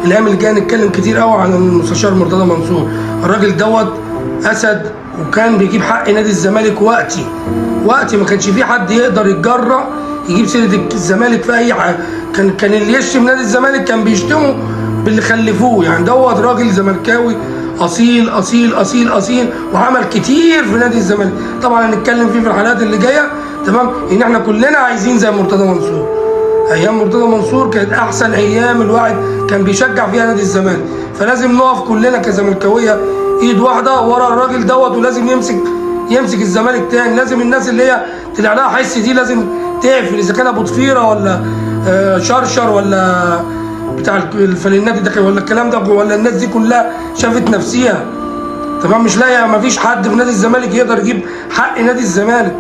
الايام اللي جايه نتكلم كتير قوي عن المستشار مرتضى منصور. الراجل دوت اسد، وكان بيجيب حق نادي الزمالك وقتي ما كانش في حد يقدر يتجرأ يجيب سيره الزمالك في اي حاجه. كان اللي يشتم نادي الزمالك كان بيشتمه باللي خلفوه. يعني دوت راجل زملكاوي اصيل اصيل اصيل اصيل، وعمل كتير في نادي الزمالك. طبعا هنتكلم فيه في الحلقات اللي جايه، تمام؟ ان احنا كلنا عايزين زي مرتضى منصور. ايام مرتضى منصور كانت احسن ايام الواحد كان بيشجع فيها نادي الزمالك. فلازم نقف كلنا كزملكاويه ايد واحده ورا الراجل دوت، ولازم يمسك الزمالك تاني. لازم الناس اللي هي طلع لها حس دي لازم تقفل، اذا كان ابو ضفيره ولا شرشر ولا بتاع الفلينات ده ولا الكلام ده، ولا الناس دي كلها شافت نفسيها، تمام؟ مش لاقيه، ما فيش حد في نادي الزمالك يقدر يجيب حق نادي الزمالك.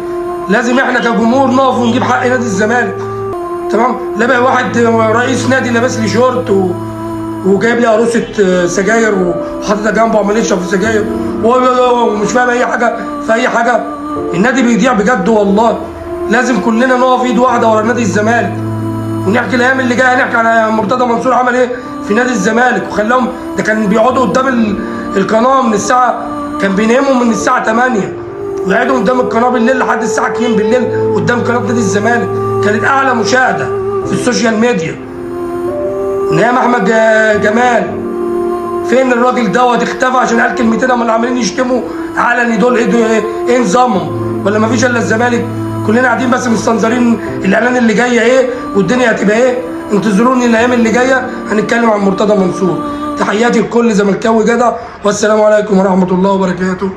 لازم احنا كجمهور نقف ونجيب حق نادي الزمالك، تمام؟ لا بقى واحد رئيس نادي لابس لي شورت وجايب لي عروسه سجاير وحاططها جنبه وعمال يشرب في سجاير ومش فاهم اي حاجه في اي حاجه. النادي بيضيع بجد والله. لازم كلنا نقف ايد واحده ورا نادي الزمالك، ونحكي الايام اللي جايه نحكي على مرتضى منصور عمل ايه في نادي الزمالك وخلاهم. ده كان بيقعدوا قدام القناه من الساعه، كان بيناموا من الساعه 8 ويقعدوا قدام القناه بالليل لحد الساعه 2 بالليل قدام قناه نادي الزمالك. كانت اعلى مشاهده في السوشيال ميديا. نعم احمد جمال فين الراجل دوت؟ اختفى عشان قال كلمتين هم اللي عاملين يشتموا علني دول. ايه نظامهم؟ ولا مفيش الا الزمالك؟ كلنا قاعدين بس مستنظرين الاعلان اللي جايه ايه والدنيا هتبقى ايه. انتظروني الايام اللي جايه هنتكلم عن مرتضى منصور. تحياتي لكل زملكاوي جدع، والسلام عليكم ورحمه الله وبركاته.